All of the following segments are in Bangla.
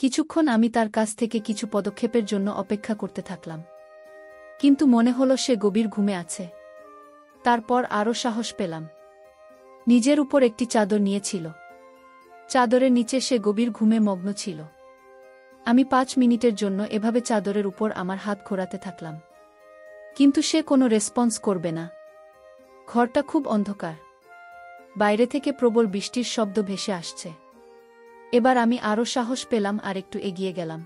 কিছুক্ষণ আমি তার কাছ থেকে কিছু পদক্ষেপের জন্য অপেক্ষা করতে থাকলাম, কিন্তু মনে হলো সে গভীর ঘুমে আছে। তারপর আরও সাহস পেলাম। নিজের উপর একটি চাদর নিয়েছিল। চাদরের নিচে সে গভীর ঘুমে মগ্ন ছিল। আমি 5 মিনিটের জন্য এভাবে চাদরের উপর আমার হাত ঘোরাতে থাকলাম, কিন্তু সে কোনো রেসপন্স করবে না। ঘরটা খুব অন্ধকার। বাইরে থেকে প্রবল বৃষ্টির শব্দ ভেসে আসছে। এবার আমি আরও সাহস পেলাম আর একটু এগিয়ে গেলাম।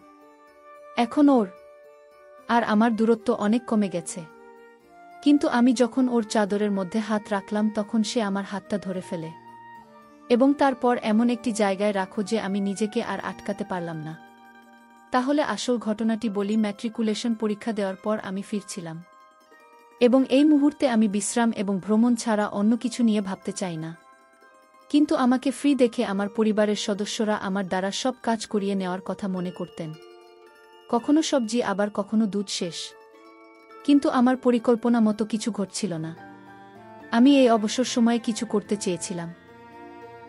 এখন ওর আর আমার দূরত্ব অনেক কমে গেছে, কিন্তু আমি যখন ওর চাদরের মধ্যে হাত রাখলাম তখন সে আমার হাতটা ধরে ফেলে, এবং তারপর এমন একটি জায়গায় রাখো যে আমি নিজেকে আর আটকাতে পারলাম না। তাহলে আসল ঘটনাটি বলি। ম্যাট্রিকুলেশন পরীক্ষা দেওয়ার পর আমি ফিরছিলাম, এবং এই মুহূর্তে আমি বিশ্রাম এবং ভ্রমণ ছাড়া অন্য কিছু নিয়ে ভাবতে চাই না। কিন্তু আমাকে ফ্রি দেখে আমার পরিবারের সদস্যরা আমার দ্বারা সব কাজ করিয়ে নেওয়ার কথা মনে করতেন। কখনো সবজি, আবার কখনো দুধ শেষ। কিন্তু আমার পরিকল্পনা মতো কিছু ঘটছিল না। আমি এই অবসর সময়ে কিছু করতে চেয়েছিলাম,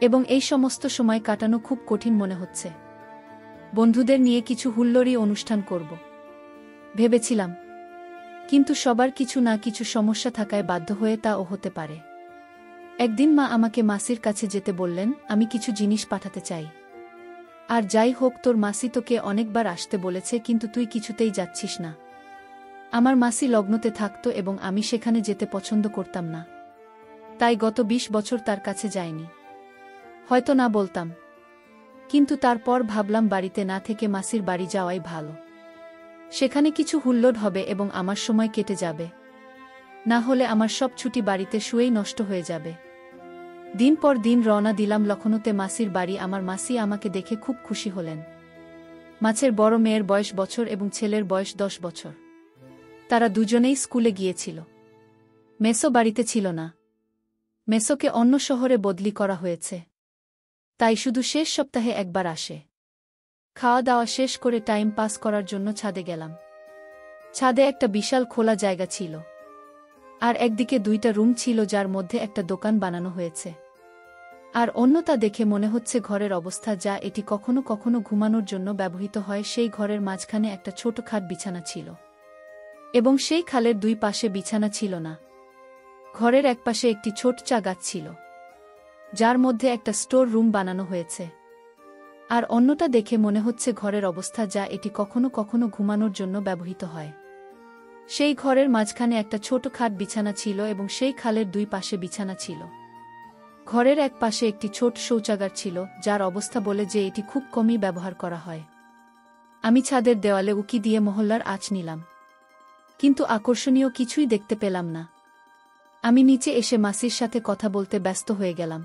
এবং এই সমস্ত সময় কাটানো খুব কঠিন মনে হচ্ছে। বন্ধুদের নিয়ে কিছু হুল্লোড়ি অনুষ্ঠান করব ভেবেছিলাম, কিন্তু সবার কিছু না কিছু সমস্যা থাকায় বাধ্য হয়ে তাও হতে পারে। একদিন মা আমাকে মাসির কাছে যেতে বললেন, আমি কিছু জিনিস পাঠাতে চাই। আর যাই হোক, তোর মাসি তোকে অনেকবার আসতে বলেছে, কিন্তু তুই কিছুতেই যাচ্ছিস না। আমার মাসি লগ্নতে থাকত এবং আমি সেখানে যেতে পছন্দ করতাম না, তাই গত 20 বছর তার কাছে যাইনি। হয়তো না বলতাম, কিন্তু তারপর ভাবলাম বাড়িতে না থেকে মাসির বাড়ি যাওয়াই ভালো। সেখানে কিছু হুল্লোড় হবে এবং আমার সময় কেটে যাবে। না হলে আমার সব ছুটি বাড়িতে শুয়েই নষ্ট হয়ে যাবে। দিন পর দিন রওনা দিলাম লখনৌতে মাসির বাড়ি। আমার মাসি আমাকে দেখে খুব খুশি হলেন। মাছের বড় মেয়ের বয়স বছর এবং ছেলের বয়স 10 বছর। তারা দুজনেই স্কুলে গিয়েছিল। মেসো বাড়িতে ছিল না। মেসোকে অন্য শহরে বদলি করা হয়েছে, তাই শুধু শেষ সপ্তাহে একবার আসে। খাওয়া দাওয়া শেষ করে টাইম পাস করার জন্য ছাদে গেলাম। ছাদে একটা বিশাল খোলা জায়গা ছিল, আর একদিকে 2টা রুম ছিল যার মধ্যে একটা দোকান বানানো হয়েছে, আর অন্যটা দেখে মনে হচ্ছে ঘরের অবস্থা যা এটি কখনো কখনো ঘুমানোর জন্য ব্যবহৃত হয়। সেই ঘরের মাঝখানে একটা ছোট খাট বিছানা ছিল, এবং সেই খালের 2 পাশে বিছানা ছিল না। ঘরের একপাশে একটি ছোট চা গাছ ছিল, যার মধ্যে একটা স্টোর রুম বানানো হয়েছে, আর অন্যটা দেখে মনে হচ্ছে ঘরের অবস্থা যা এটি কখনো কখনো ঘুমানোর জন্য ব্যবহৃত হয়। সেই ঘরের মাঝখানে একটা ছোট খাট বিছানা ছিল এবং সেই খালের 2 পাশে বিছানা ছিল। ঘরের এক পাশে একটি ছোট শৌচাগার ছিল, যার অবস্থা বলে যে এটি খুব কমই ব্যবহার করা হয়। আমি ছাদের দেওয়ালে উকি দিয়ে মহল্লার আঁচ নিলাম, কিন্তু আকর্ষণীয় কিছুই দেখতে পেলাম না। আমি নিচে এসে মাসির সাথে কথা বলতে ব্যস্ত হয়ে গেলাম।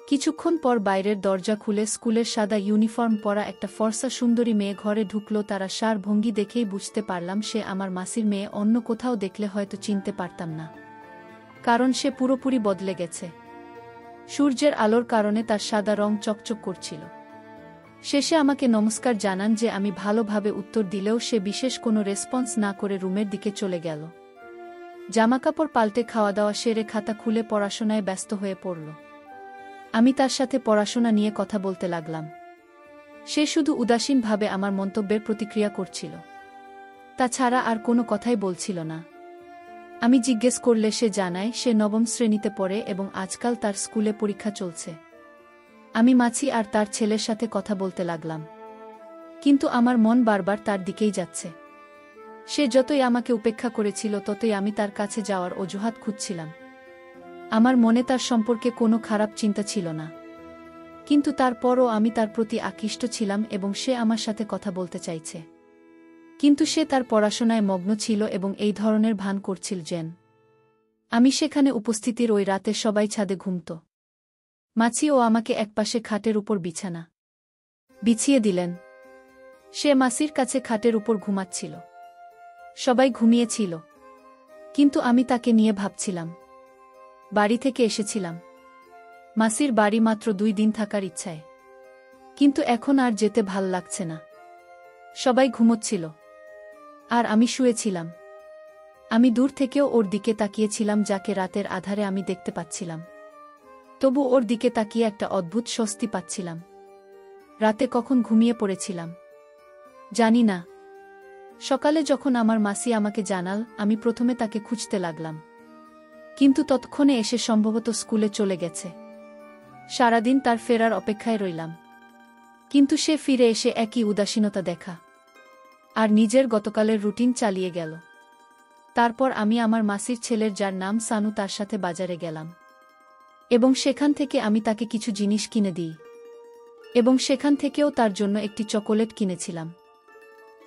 কিছুক্ষণ পর বাইরের দরজা খুলে স্কুলের সাদা ইউনিফর্ম পরা একটা ফর্সা সুন্দরী মেয়ে ঘরে ঢুকল। তার সার ভঙ্গি দেখেই বুঝতে পারলাম সে আমার মাসির মেয়ে। অন্য কোথাও দেখলে হয়তো চিনতে পারতাম না, কারণ সে পুরোপুরি বদলে গেছে। সূর্যের আলোর কারণে তার সাদা রং চকচক করছিল। শেষে আমাকে নমস্কার জানান যে আমি ভালোভাবে উত্তর দিলেও সে বিশেষ কোনো রেসপন্স না করে রুমের দিকে চলে গেল। জামাকাপড় পাল্টে খাওয়া দাওয়া সেরে খাতা খুলে পড়াশোনায় ব্যস্ত হয়ে পড়ল। আমি তার সাথে পড়াশোনা নিয়ে কথা বলতে লাগলাম। সে শুধু উদাসীনভাবে আমার মন্তব্যের প্রতিক্রিয়া করছিল, তাছাড়া আর কোনো কথাই বলছিল না। আমি জিজ্ঞেস করলে সে জানায় সে 9ম শ্রেণীতে পড়ে এবং আজকাল তার স্কুলে পরীক্ষা চলছে। আমি মাছি আর তার ছেলের সাথে কথা বলতে লাগলাম, কিন্তু আমার মন বারবার তার দিকেই যাচ্ছে। সে যতই আমাকে উপেক্ষা করেছিল ততই আমি তার কাছে যাওয়ার অজুহাত খুঁজছিলাম। আমার মনে তার সম্পর্কে কোনো খারাপ চিন্তা ছিল না, কিন্তু তারপরও আমি তার প্রতি আকৃষ্ট ছিলাম এবং সে আমার সাথে কথা বলতে চাইছে। কিন্তু সে তার পড়াশোনায় মগ্ন ছিল এবং এই ধরনের ভান করছিল যেন আমি সেখানে উপস্থিতির ওই রাতে সবাই ছাদে ঘুমত। মাছি ও আমাকে একপাশে খাটের উপর বিছানা বিছিয়ে দিলেন। সে মাসির কাছে খাটের উপর ঘুমাচ্ছিল। সবাই ঘুমিয়েছিল, কিন্তু আমি তাকে নিয়ে ভাবছিলাম। বাড়ি থেকে এসেছিলাম মাসির বাড়ি মাত্র 2 দিন থাকার ইচ্ছায়, কিন্তু এখন আর যেতে ভাল লাগছে না। সবাই ঘুমোচ্ছিল, আর আমি শুয়েছিলাম। আমি দূর থেকেও ওর দিকে তাকিয়েছিলাম, যাকে রাতের আধারে আমি দেখতে পাচ্ছিলাম। তবু ওর দিকে তাকিয়ে একটা অদ্ভুত স্বস্তি পাচ্ছিলাম। রাতে কখন ঘুমিয়ে পড়েছিলাম জানি না। সকালে যখন আমার মাসি আমাকে জানাল, আমি প্রথমে তাকে খুঁজতে লাগলাম, কিন্তু ততক্ষণে এসে সম্ভবত স্কুলে চলে গেছে। সারাদিন তার ফেরার অপেক্ষায় রইলাম, কিন্তু সে ফিরে এসে একই উদাসীনতা দেখা আর নিজের গতকালের রুটিন চালিয়ে গেল। তারপর আমি আমার মাসির ছেলের, যার নাম সানু, তার সাথে বাজারে গেলাম এবং সেখান থেকে আমি তাকে কিছু জিনিস কিনে দিই এবং সেখান থেকেও তার জন্য একটি চকোলেট কিনেছিলাম।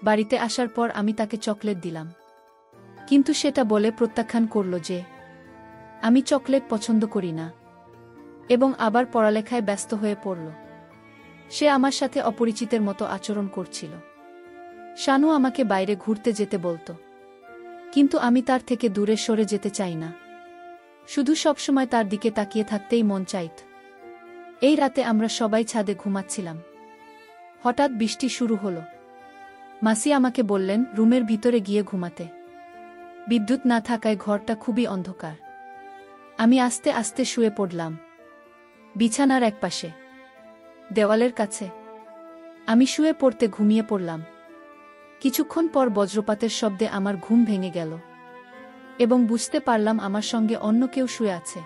বাড়িতে আসার পর আমি তাকে চকলেট দিলাম, কিন্তু সেটা বলে প্রত্যাখ্যান করল যে আমি চকলেট পছন্দ করি না এবং আবার পড়ালেখায় ব্যস্ত হয়ে পড়ল। সে আমার সাথে অপরিচিতের মতো আচরণ করছিল। শানু আমাকে বাইরে ঘুরতে যেতে বলত, কিন্তু আমি তার থেকে দূরে সরে যেতে চাই না, শুধু সবসময় তার দিকে তাকিয়ে থাকতেই মন চাইত। এই রাতে আমরা সবাই ছাদে ঘুমাচ্ছিলাম। হঠাৎ বৃষ্টি শুরু হলো। মাসি আমাকে বললেন রুমের ভিতরে গিয়ে ঘুমাতে। বিদ্যুৎ না থাকায় ঘরটা খুবই অন্ধকার। আমি আস্তে আস্তে শুয়ে পড়লাম, বিছানার একপাশে, দেওয়ালের কাছে। আমি শুয়ে পড়তে ঘুমিয়ে পড়লাম। কিছুক্ষণ পর বজ্রপাতের শব্দে আমার ঘুম ভেঙে গেল এবং বুঝতে পারলাম আমার সঙ্গে অন্য কেউ শুয়ে আছে।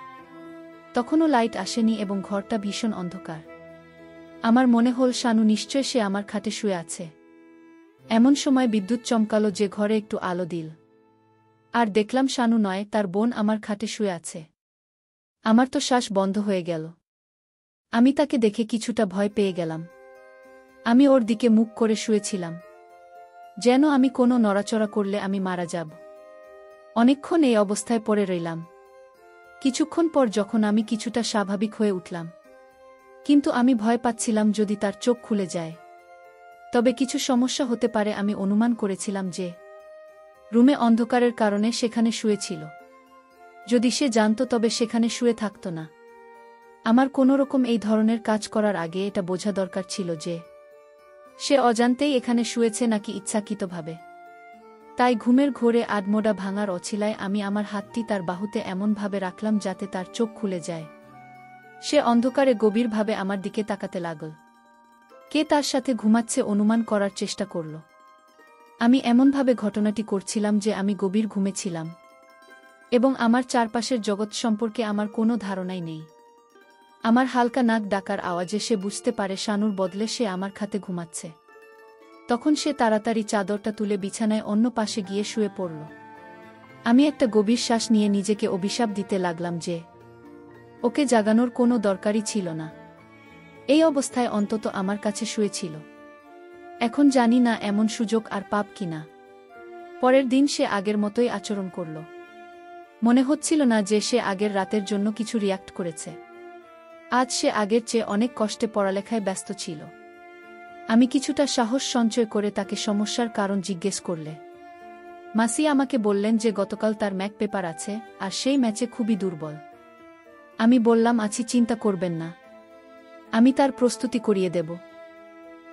তখনও লাইট আসেনি এবং ঘরটা ভীষণ অন্ধকার। আমার মনে হল শানু নিশ্চয় সে আমার খাটে শুয়ে আছে। এমন সময় বিদ্যুৎ চমকালো যে ঘরে একটু আলো দিল, আর দেখলাম শানু নয়, তার বোন আমার খাটে শুয়ে আছে। আমার তো শ্বাস বন্ধ হয়ে গেল। আমি তাকে দেখে কিছুটা ভয় পেয়ে গেলাম। আমি ওর দিকে মুখ করে শুয়েছিলাম, যেন আমি কোনো নড়াচড়া করলে আমি মারা যাব। অনেকক্ষণ এই অবস্থায় পড়ে রইলাম। কিছুক্ষণ পর যখন আমি কিছুটা স্বাভাবিক হয়ে উঠলাম, কিন্তু আমি ভয় পাচ্ছিলাম যদি তার চোখ খুলে যায় তবে কিছু সমস্যা হতে পারে। আমি অনুমান করেছিলাম যে রুমে অন্ধকারের কারণে সেখানে শুয়েছিল। যদি সে জানত তবে সেখানে শুয়ে থাকত না। আমার কোনোরকম এই ধরনের কাজ করার আগে এটা বোঝা দরকার ছিল যে সে অজান্তেই এখানে শুয়েছে নাকি ইচ্ছাকৃতভাবে। তাই ঘুমের ঘোরে আডমোডা ভাঙার অছিলায় আমি আমার হাতটি তার বাহুতে এমনভাবে রাখলাম যাতে তার চোখ খুলে যায়। সে অন্ধকারে গভীরভাবে আমার দিকে তাকাতে লাগল। কে তার সাথে ঘুমাচ্ছে অনুমান করার চেষ্টা করল। আমি এমনভাবে ঘটনাটি করছিলাম যে আমি গভীর ঘুমেছিলাম এবং আমার চারপাশের জগৎ সম্পর্কে আমার কোনো ধারণাই নেই। আমার হালকা নাক ডাকার আওয়াজে সে বুঝতে পারে শানুর বদলে সে আমার খাটে ঘুমাচ্ছে। তখন সে তাড়াতাড়ি চাদরটা তুলে বিছানায় অন্য পাশে গিয়ে শুয়ে পড়ল। আমি একটা গভীর শ্বাস নিয়ে নিজেকে অভিশাপ দিতে লাগলাম যে ওকে জাগানোর কোনো দরকারই ছিল না। এই অবস্থায় অন্তত আমার কাছে শুয়েছিল। এখন জানি না এমন সুযোগ আর পাব কিনা। পরের দিন সে আগের মতোই আচরণ করল। মনে হচ্ছিল না যে সে আগের রাতের জন্য কিছু রিয়াক্ট করেছে। আজ সে আগের চেয়ে অনেক কষ্টে পড়ালেখায় ব্যস্ত ছিল। আমি কিছুটা সাহস সঞ্চয় করে তাকে সমস্যার কারণ জিজ্ঞেস করলে মাসি আমাকে বললেন যে গতকাল তার ম্যাক পেপার আছে আর সেই ম্যাচে খুবই দুর্বল। আমি বললাম আছি, চিন্তা করবেন না, আমি তার প্রস্তুতি করিয়ে দেব।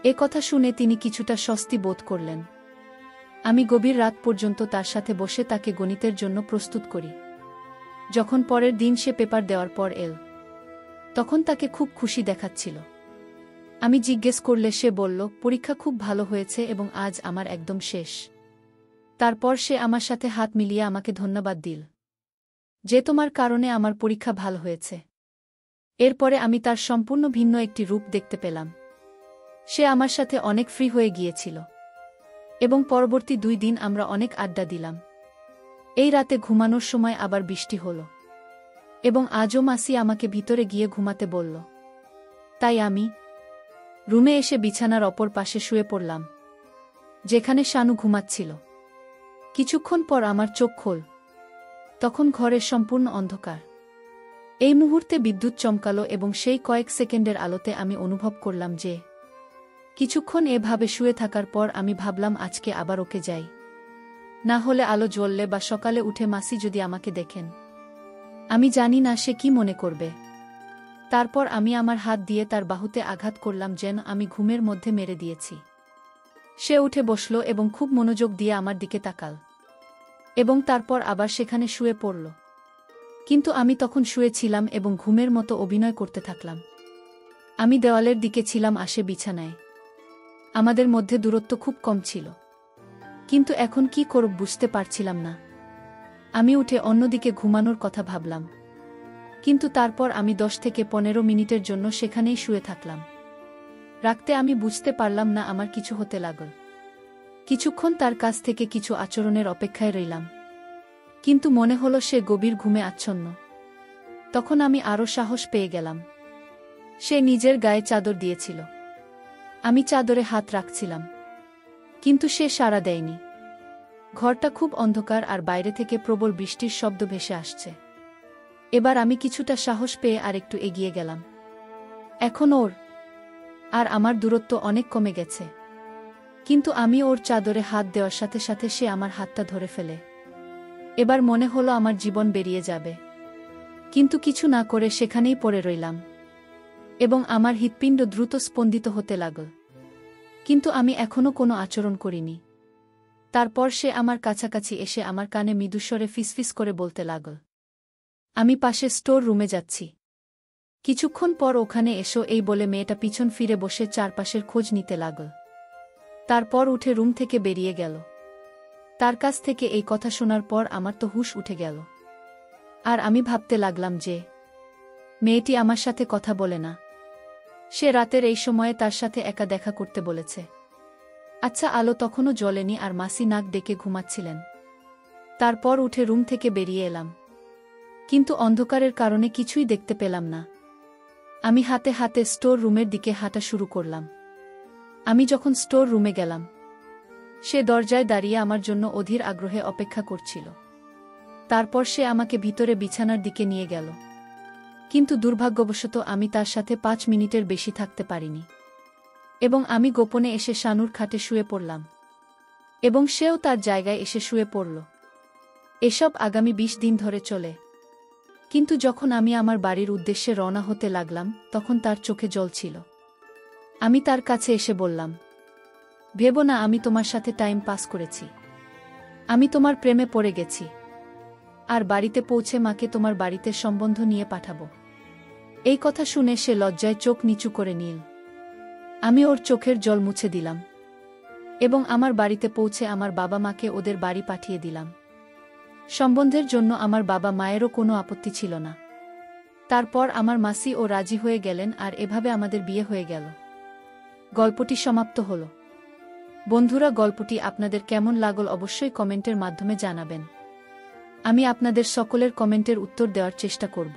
এ কথা শুনে তিনি কিছুটা স্বস্তি বোধ করলেন। আমি গভীর রাত পর্যন্ত তার সাথে বসে তাকে গণিতের জন্য প্রস্তুত করি। যখন পরের দিন সে পেপার দেওয়ার পর এল, তখন তাকে খুব খুশি দেখাচ্ছিল। আমি জিজ্ঞেস করলে সে বলল পরীক্ষা খুব ভালো হয়েছে এবং আজ আমার একদম শেষ। তারপর সে আমার সাথে হাত মিলিয়ে আমাকে ধন্যবাদ দিল যে তোমার কারণে আমার পরীক্ষা ভালো হয়েছে। এরপরে আমি তার সম্পূর্ণ ভিন্ন একটি রূপ দেখতে পেলাম। সে আমার সাথে অনেক ফ্রি হয়ে গিয়েছিল এবং পরবর্তী 2 দিন আমরা অনেক আড্ডা দিলাম। এই রাতে ঘুমানোর সময় আবার বৃষ্টি হলো এবং আজও মাসি আমাকে ভিতরে গিয়ে ঘুমাতে বলল। তাই আমি রুমে এসে বিছানার অপর পাশে শুয়ে পড়লাম, যেখানে শানু ঘুমাচ্ছিল। কিছুক্ষণ পর আমার চোখ খোল। তখন ঘরের সম্পূর্ণ অন্ধকার। এই মুহূর্তে বিদ্যুৎ চমকালো এবং সেই কয়েক সেকেন্ডের আলোতে আমি অনুভব করলাম যে কিছুক্ষণ এভাবে শুয়ে থাকার পর আমি ভাবলাম আজকে আবার ওকে যাই, না হলে আলো জ্বললে বা সকালে উঠে মাসি যদি আমাকে দেখেন, আমি জানি না সে কি মনে করবে। তারপর আমি আমার হাত দিয়ে তার বাহুতে আঘাত করলাম যেন আমি ঘুমের মধ্যে মেরে দিয়েছি। সে উঠে বসল এবং খুব মনোযোগ দিয়ে আমার দিকে তাকাল এবং তারপর আবার সেখানে শুয়ে পড়ল। কিন্তু আমি তখন শুয়েছিলাম এবং ঘুমের মতো অভিনয় করতে থাকলাম। আমি দেওয়ালের দিকে ছিলাম আসে বিছানায়। আমাদের মধ্যে দূরত্ব খুব কম ছিল, কিন্তু এখন কি করব বুঝতে পারছিলাম না। আমি উঠে অন্যদিকে ঘুমানোর কথা ভাবলাম, কিন্তু তারপর আমি 10 থেকে 15 মিনিটের জন্য সেখানেই শুয়ে থাকলাম। রাখতে আমি বুঝতে পারলাম না আমার কিছু হতে লাগল। কিছুক্ষণ তার কাছ থেকে কিছু আচরণের অপেক্ষায় রইলাম, কিন্তু মনে হলো সে গভীর ঘুমে আচ্ছন্ন। তখন আমি আরও সাহস পেয়ে গেলাম। সে নিজের গায়ে চাদর দিয়েছিল। আমি চাদরে হাত রাখছিলাম, কিন্তু সে সাড়া দেয়নি। ঘরটা খুব অন্ধকার আর বাইরে থেকে প্রবল বৃষ্টির শব্দ ভেসে আসছে। এবার আমি কিছুটা সাহস পেয়ে আরেকটু এগিয়ে গেলাম। এখন ওর আর আমার দূরত্ব অনেক কমে গেছে, কিন্তু আমি ওর চাদরে হাত দেওয়ার সাথে সাথে সে আমার হাতটা ধরে ফেলে। এবার মনে হলো আমার জীবন বেরিয়ে যাবে, কিন্তু কিছু না করে সেখানেই পড়ে রইলাম এবং আমার হৃৎপিণ্ড দ্রুত স্পন্দিত হতে লাগল। কিন্তু আমি এখনো কোনো আচরণ করিনি। তারপর সে আমার কাছাকাছি এসে আমার কানে মৃদুস্বরে ফিসফিস করে বলতে লাগল, আমি পাশে স্টোর রুমে যাচ্ছি, কিছুক্ষণ পর ওখানে এসো। এই বলে মেয়েটা পিছন ফিরে বসে চারপাশের খোঁজ নিতে লাগল। তারপর উঠে রুম থেকে বেরিয়ে গেল। তার কাছ থেকে এই কথা শোনার পর আমার তো হুঁশ উঠে গেল। আর আমি ভাবতে লাগলাম যে মেয়েটি আমার সাথে কথা বলে না, সে রাতের এই সময়ে তার সাথে একা দেখা করতে বলেছে। আচ্ছা, আলো তখনও জ্বলেনি আর মাসি নাক ডেকে ঘুমাচ্ছিলেন। তারপর উঠে রুম থেকে বেরিয়ে এলাম, কিন্তু অন্ধকারের কারণে কিছুই দেখতে পেলাম না। আমি হাতে হাতে স্টোর রুমের দিকে হাঁটা শুরু করলাম। আমি যখন স্টোর রুমে গেলাম, সে দরজায় দাঁড়িয়ে আমার জন্য অধীর আগ্রহে অপেক্ষা করছিল। তারপর সে আমাকে ভিতরে বিছানার দিকে নিয়ে গেল, কিন্তু দুর্ভাগ্যবশত আমি তার সাথে 5 মিনিটের বেশি থাকতে পারিনি এবং আমি গোপনে এসে শানুর খাটে শুয়ে পড়লাম এবং সেও তার জায়গায় এসে শুয়ে পড়ল। এসব আগামী 20 দিন ধরে চলে। কিন্তু যখন আমি আমার বাড়ির উদ্দেশ্যে রওনা হতে লাগলাম, তখন তার চোখে জল ছিল। আমি তার কাছে এসে বললাম, ভেবো না আমি তোমার সাথে টাইম পাস করেছি। আমি তোমার প্রেমে পড়ে গেছি, আর বাড়িতে পৌঁছে মাকে তোমার বাড়িতে সম্বন্ধ নিয়ে পাঠাবো। এই কথা শুনে সে লজ্জায় চোখ নিচু করে নিল। আমি ওর চোখের জল মুছে দিলাম এবং আমার বাড়িতে পৌঁছে আমার বাবা মাকে ওদের বাড়ি পাঠিয়ে দিলাম। সম্বন্ধের জন্য আমার বাবা মায়েরও কোনো আপত্তি ছিল না। তারপর আমার মাসি ও রাজি হয়ে গেলেন আর এভাবে আমাদের বিয়ে হয়ে গেল। গল্পটি সমাপ্ত হল। বন্ধুরা, গল্পটি আপনাদের কেমন লাগল অবশ্যই কমেন্টের মাধ্যমে জানাবেন। আমি আপনাদের সকলের কমেন্টের উত্তর দেওয়ার চেষ্টা করব।